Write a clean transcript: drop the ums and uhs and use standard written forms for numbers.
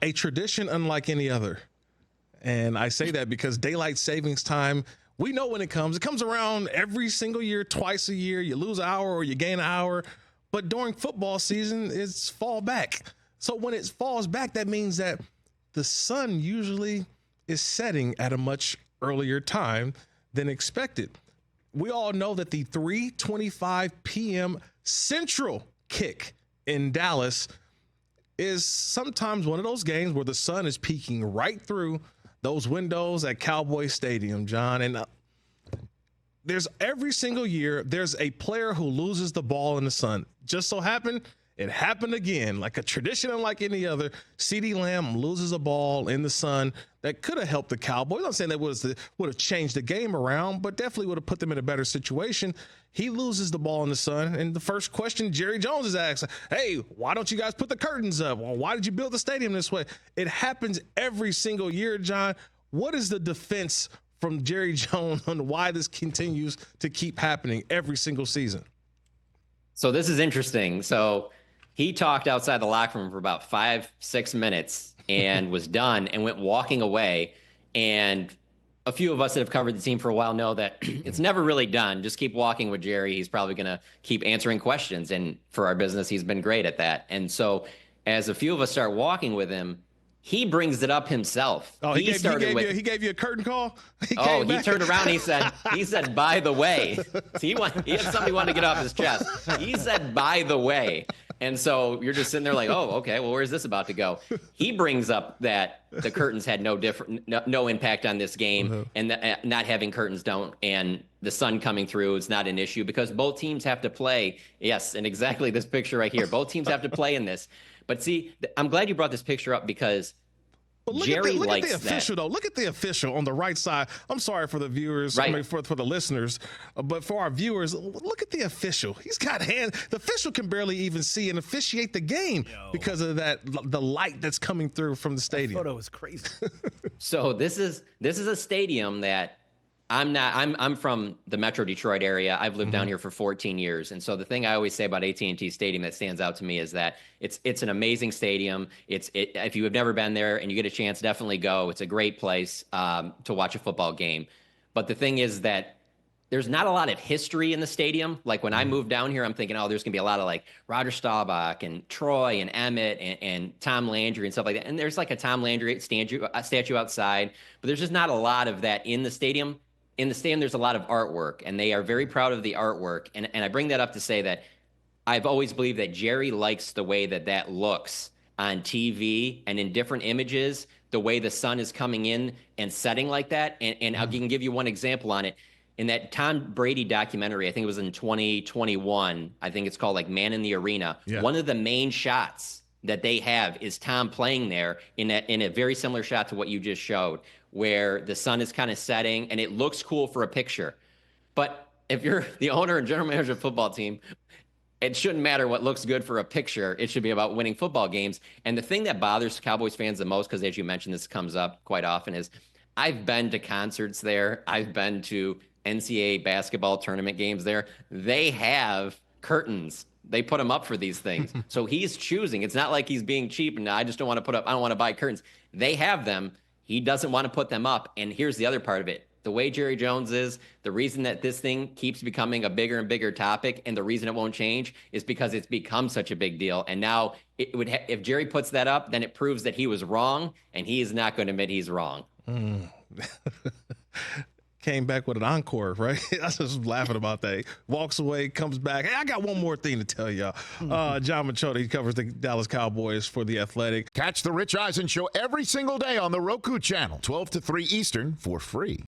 A tradition unlike any other. And I say that because daylight savings time, we know when it comes. It comes around every single year, twice a year. You lose an hour or you gain an hour. But during football season, it's fall back. So when it falls back, that means that the sun usually is setting at a much earlier time than expected. We all know that the 3:25 p.m. Central kick in Dallas is sometimes one of those games where the sun is peeking right through those windows at Cowboys Stadium, John. And there's every single year, there's a player who loses the ball in the sun. Just so happened, it happened again, like a tradition unlike any other. CeeDee Lamb loses a ball in the sun that could have helped the Cowboys. I'm not saying that would have changed the game around, but definitely would have put them in a better situation. He loses the ball in the sun, and the first question Jerry Jones is asked, hey, why don't you guys put the curtains up? Well, why did you build the stadium this way? It happens every single year, John. What is the defense from Jerry Jones on why this continues to keep happening every single season? So this is interesting. So he talked outside the locker room for about 5-6 minutes and was done and went walking away. And a few of us that have covered the team for a while know that it's never really done. Just keep walking with Jerry. He's probably going to keep answering questions. And for our business, he's been great at that. And so as a few of us start walking with him, he brings it up himself. Oh, he gave you a curtain call? He turned around and he said, by the way. So he had something he wanted to get off his chest. He said, by the way. And so you're just sitting there like, oh, okay, well, where's this about to go? He brings up that the curtains had no impact on this game, and not having curtains don't, and the sun coming through is not an issue because both teams have to play. Yes, and exactly this picture right here. Both teams have to play in this. But see, I'm glad you brought this picture up because Jerry likes that. Look at the official, though. Look at the official on the right side. I'm sorry for the viewers, right. I mean, for the listeners, but for our viewers, look at the official. He's got hands. The official can barely even see and officiate the game because of the light that's coming through from the stadium. That photo is crazy. So this is a stadium that I'm from the Metro Detroit area. I've lived down here for 14 years. And so the thing I always say about AT&T Stadium that stands out to me is that it's an amazing stadium. If you have never been there and you get a chance, definitely go. It's a great place to watch a football game. But the thing is that there's not a lot of history in the stadium. Like when I moved down here, I'm thinking, oh, there's going to be a lot of like Roger Staubach and Troy and Emmett and Tom Landry and stuff like that. And there's like a Tom Landry statue outside, but there's just not a lot of that in the stadium. In the stadium, there's a lot of artwork, and they are very proud of the artwork. And I bring that up to say that I've always believed that Jerry likes the way that looks on TV and in different images, the way the sun is coming in and setting like that. And I can give you one example on it. In that Tom Brady documentary, I think it was in 2021, I think it's called like Man in the Arena. Yeah. One of the main shots that they have is Tom playing there in a very similar shot to what you just showed, where the sun is kind of setting and it looks cool for a picture. But if you're the owner and general manager of a football team, it shouldn't matter what looks good for a picture. It should be about winning football games. And the thing that bothers Cowboys fans the most, because as you mentioned, this comes up quite often, is I've been to concerts there. I've been to NCAA basketball tournament games there. They have curtains. They put them up for these things. So he's choosing. It's not like he's being cheap and I just don't want to put up, I don't want to buy curtains. They have them. He doesn't want to put them up. And here's the other part of it. The way Jerry Jones is, the reason that this thing keeps becoming a bigger and bigger topic and the reason it won't change is because it's become such a big deal. And now if Jerry puts that up, then it proves that he was wrong, and he is not going to admit he's wrong. Came back with an encore, right? I was just laughing about that. Walks away, comes back. Hey, I got one more thing to tell y'all. John Machota, he covers the Dallas Cowboys for The Athletic. Catch the Rich Eisen Show every single day on the Roku Channel, 12 to 3 Eastern, for free.